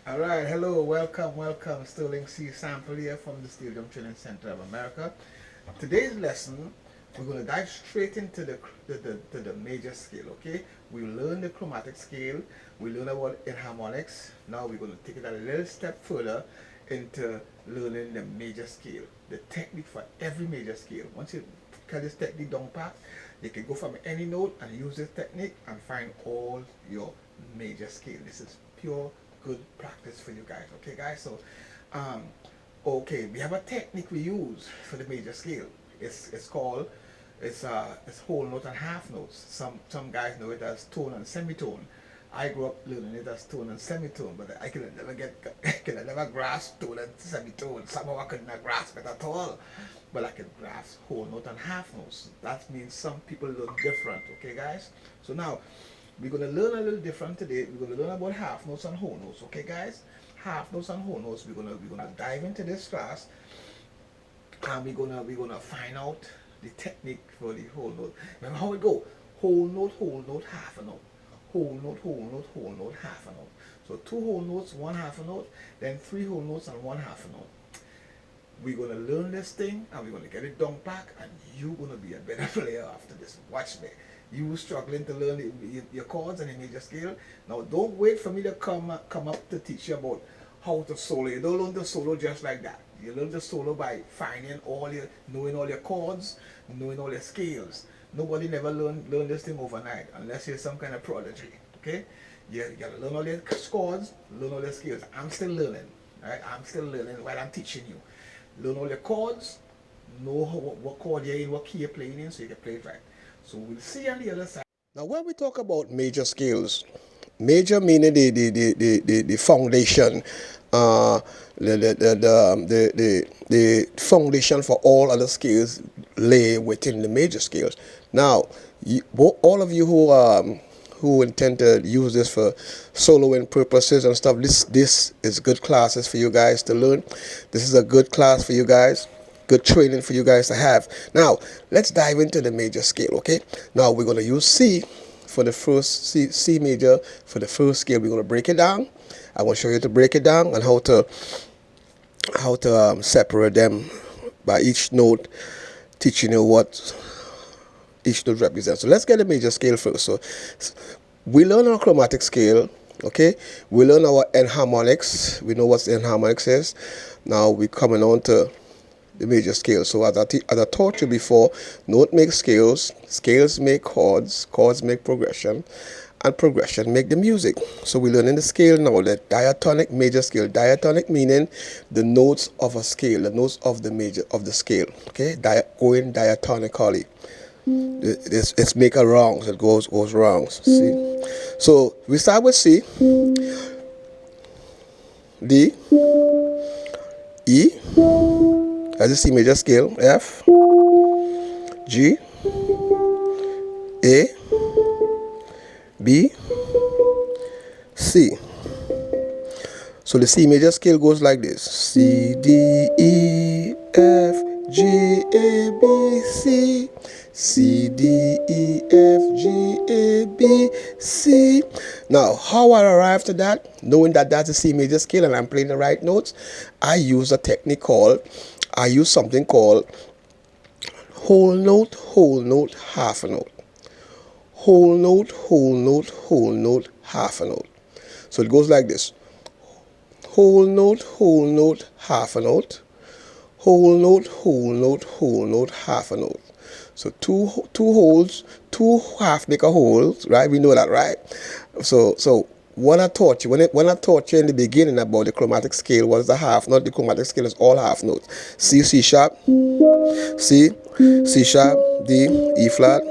All right, hello, welcome. Sterling C. Sample here from the Stadium Training Center of America. Today's lesson, we're going to dive straight into the major scale, okay? We learn the chromatic scale, we learn about enharmonics. Now we're going to take it a little step further into learning the major scale, the technique for every major scale. Once you get this technique down pat, you can go from any note and use this technique and find all your major scale. This is pure good practice for you guys. Okay, guys. So, um, okay, we have a technique we use for the major scale. It's called it's whole note and half notes. Some guys know it as tone and semitone. I grew up learning it as tone and semitone, but I could never I grasp tone and semitone. Somehow I could not grasp it at all. But I can grasp whole note and half notes. That means some people learn different. Okay, guys. So now we're going to learn a little different today. We're going to learn about half notes and whole notes. Okay, guys? Half notes and whole notes. We're gonna dive into this class, and we're gonna find out the technique for the whole note. Remember how it go? Whole note, half a note. Whole note, half a note. So two whole notes, one half a note, then three whole notes and one half a note. We're gonna learn this thing and we're gonna get it done back, and you're gonna be a better player after this. Watch me. You struggling to learn your chords and the major scale. Now don't wait for me to come up to teach you about how to solo. You don't learn the solo just like that. You learn the solo by knowing all your chords, knowing all your scales. Nobody never learn this thing overnight unless you're some kind of prodigy. Okay? You gotta learn all your chords, learn all your scales. I'm still learning. Right? I'm still learning while I'm teaching you. Learn all your chords, know what chord you're in, what key you're playing in, so you can play it right. So we'll see on the other side. Now, when we talk about major scales, major meaning the foundation, uh, the foundation for all other scales lay within the major scales. Now, all of you who intend to use this for soloing purposes and stuff, this is good classes for you guys to learn. This is a good class for you guys, good training for you guys to have. Now let's dive into the major scale. Okay, now we're going to use C for the first C major for the first scale. We're going to break it down. I want to show you to break it down and how to separate them by each note, teaching you what each note represents. So let's get the major scale first. So we learn our chromatic scale. Okay, we learn our enharmonics. We know what enharmonics is. Now we're coming on to the major scale. So as I taught you before, note makes scales, scales make chords, chords make progression, and progression make the music. So we learn in the scale now the diatonic major scale. Diatonic meaning the notes of a scale, the notes of the scale. Okay, going diatonically. It's make a wrong, so it goes wrongs. See, so we start with C, D, E as a C major scale, F, G, A, B, C. So the C major scale goes like this: C, D, E, F, G, A, B, C. C, D, E, F, G, A, B, C. Now, how I arrived at that, knowing that that's a C major scale and I'm playing the right notes, I use something called whole note, half a note. Whole note, half a note. So it goes like this: whole note, half a note. Whole note, half a note. So two wholes, two half make a whole, right? We know that, right? So when I taught you in the beginning about the chromatic scale, what is the half note? The chromatic scale is all half notes. C sharp, C sharp, D, E flat,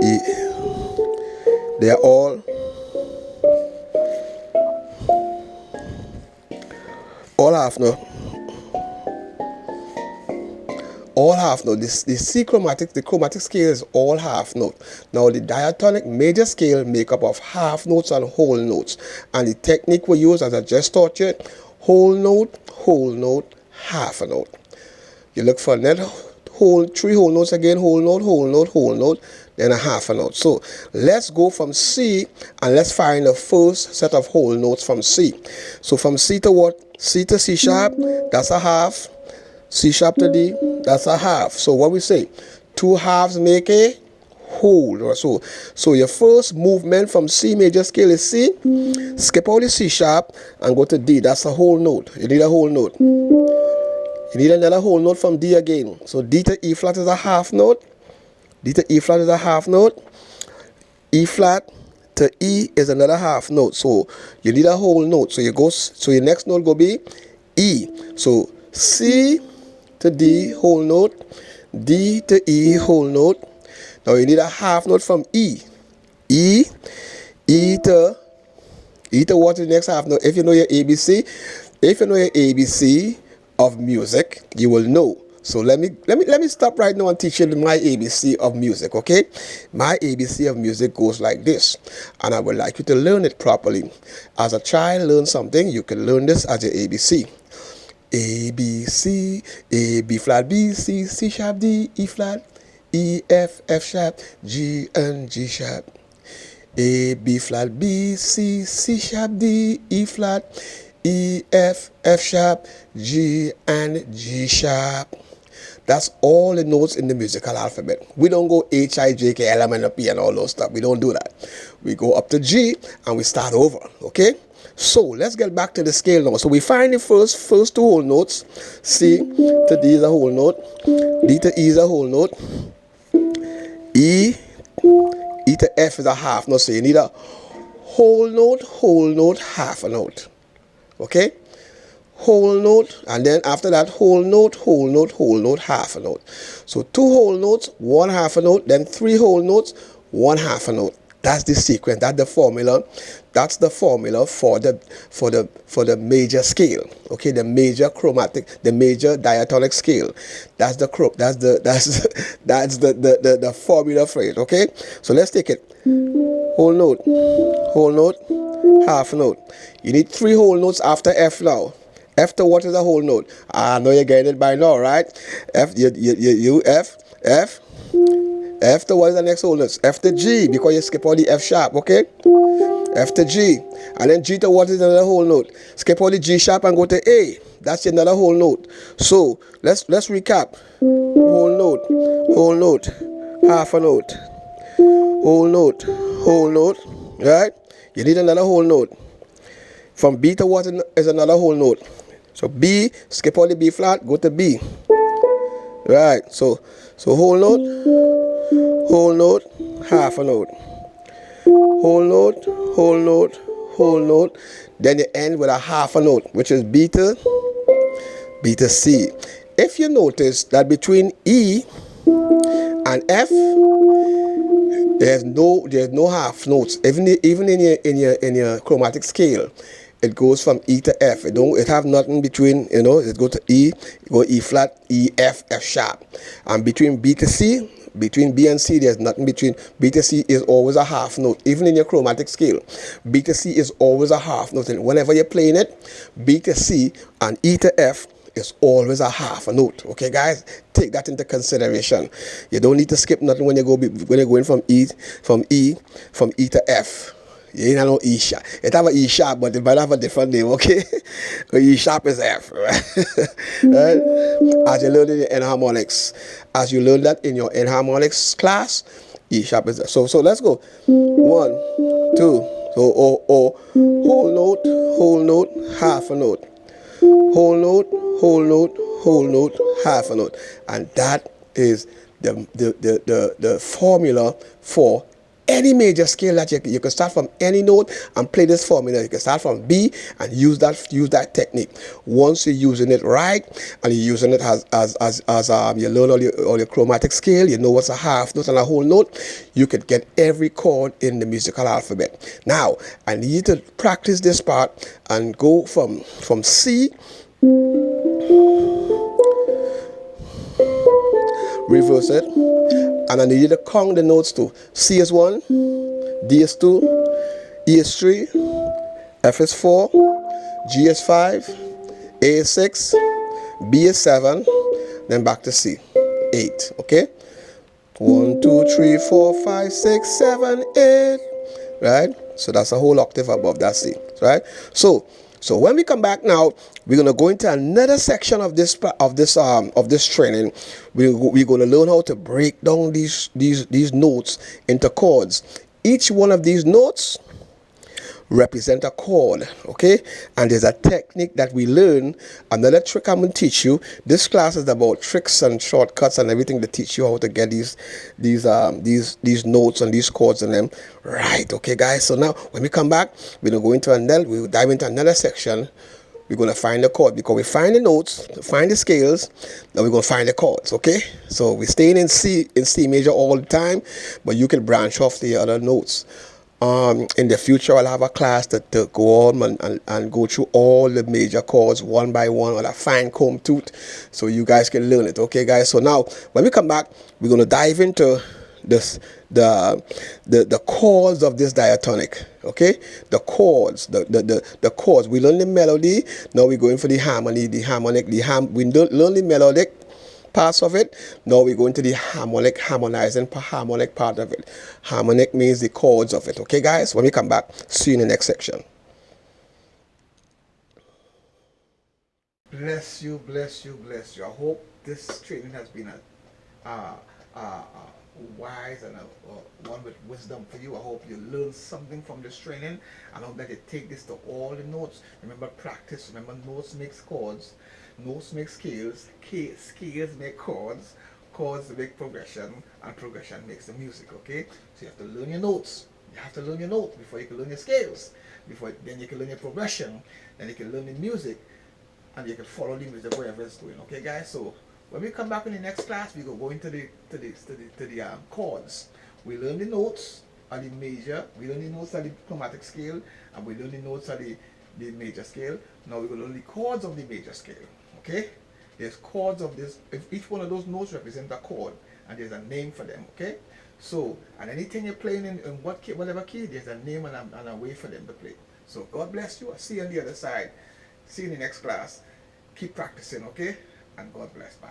E. They are all half note. All half note. The chromatic scale is all half note. Now the diatonic major scale make up of half notes and whole notes. And the technique we use, as I just taught you, whole note, half a note. You look for another three whole notes again, whole note, then a half a note. So let's go from C and let's find the first set of whole notes from C. So from C to what? C to C sharp, that's a half. C sharp to D, that's a half. So what we say? 2 halves make a whole. So your first movement from C major scale is C. Skip all the C sharp and go to D. That's a whole note. You need a whole note. You need another whole note from D again. So D to E flat is a half note. D to E flat is a half note. E flat to E is another half note. So you need a whole note. So your next note go be E. So C to D whole note, D to E whole note. Now you need a half note from E. E to what is the next half note? If you know your ABC, of music, you will know. So let me stop right now and teach you my ABC of music, okay? My ABC of music goes like this, and I would like you to learn it properly. As a child, learn something, you can learn this as your ABC. A, B, C, A, B flat, B, C, C sharp, D, E flat, E, F, F sharp, G, and G sharp. A, B flat, B, C, C sharp, D, E flat, E, F, F sharp, G, and G sharp. That's all the notes in the musical alphabet. We don't go H, I, J, K, L, M, N, P, and all those stuff. We don't do that. We go up to G, and we start over, okay? So let's get back to the scale now. So we find the first 2 whole notes. C to D is a whole note. D to E is a whole note. E to F is a half note. So you need a whole note, half a note. Okay? Whole note, and then after that, whole note, half a note. So 2 whole notes, 1 half a note, then 3 whole notes, 1 half a note. That's the sequence. That's the formula. That's the formula for the major scale. Okay, the major chromatic, the major diatonic scale. That's the formula for it. Okay, so let's take it. Whole note, half note. You need 3 whole notes after F now. F to what is a whole note? I know you're getting it by now, right? F, F. F to what is the next whole note? F to G, because you skip all the F sharp, okay? F to G. And then G to what is another whole note? Skip all the G sharp and go to A. That's another whole note. So let's recap. Whole note, half a note. Whole note, right? You need another whole note. From B to what is another whole note? So B, skip all the B flat, go to B. Right, so whole note, half a note. Whole note, then you end with a half a note, which is B to C. If you notice that between E and F, there's no half notes. Even in your chromatic scale, it goes from E to F. It have nothing between, it go to E, go E flat, E, F, F sharp. And between B to C, between B and C, there's nothing between. B to C is always a half note. Even in your chromatic scale, B to C is always a half note. And whenever you're playing it, B to C and E to F is always a half a note. Okay, guys, take that into consideration. You don't need to skip nothing when you're going from E to F. You ain't have no E sharp. It have an E sharp, but it might have a different name, okay? E sharp is F, right? Right? As you learn in your enharmonics, as you learn that in your enharmonics class, E sharp is F. So let's go. 1, 2. So whole note, half a note. Whole note, half a note. And that is the formula for any major scale that you can start from any note and play this formula. You can start from B and use that technique. Once you're using it right and you're using it as you learn all your chromatic scale, you know what's a half note and a whole note, you can get every chord in the musical alphabet. Now, I need you to practice this part and go from C, reverse it, and I need you to count the notes to C is 1, D is 2, E is 3, F is 4, G is 5, A is 6, B is 7, then back to C, 8, okay? 1, 2, 3, 4, 5, 6, 7, 8. Right? So that's a whole octave above that C. Right? So when we come back now, we're gonna go into another section of this training. We're gonna learn how to break down these notes into chords. Each one of these notes represent a chord, okay? And there's a technique that we learn. Another trick I'm going to teach you. This class is about tricks and shortcuts and everything to teach you how to get these notes and these chords in them right, okay, guys? So now when we come back, we'll dive into another section. We're going to find the chord because we find the notes, find the scales, then we're going to find the chords, okay? So we're staying in C major all the time, but you can branch off the other notes. In the future, I'll have a class to go on and go through all the major chords one by one with a fine comb tooth, so you guys can learn it, okay, guys? So now when we come back, we're going to dive into the chords of this diatonic, okay? The chords, the chords. We learn the melody. Now we're going for the harmony, the harmonic, we learn the melodic parts of it. Now we go into the harmonizing harmonic part of it. Harmonic means the chords of it, okay, guys? When we come back, see you in the next section. Bless you, bless you, bless you. I hope this training has been a wise and one with wisdom for you. I hope you learn something from this training. I hope that you take this to all the notes. Remember practice. Remember notes makes chords. Notes make scales. Scales make chords. Chords make progression. And progression makes the music, okay? So you have to learn your notes. You have to learn your notes before you can learn your scales. Then you can learn your progression. Then you can learn the music. And you can follow the music wherever it's going, okay, guys? So when we come back in the next class, we go into the chords. We learn the notes on the major, we learn the notes on the chromatic scale, and we learn the notes on the major scale. Now we're going to learn the chords of the major scale, okay? There's chords of this. If each one of those notes represents a chord, and there's a name for them, okay? So, and anything you're playing in whatever key, there's a name and a way for them to play. So God bless you. I'll see you on the other side. See you in the next class. Keep practicing, okay? And God bless. Bye.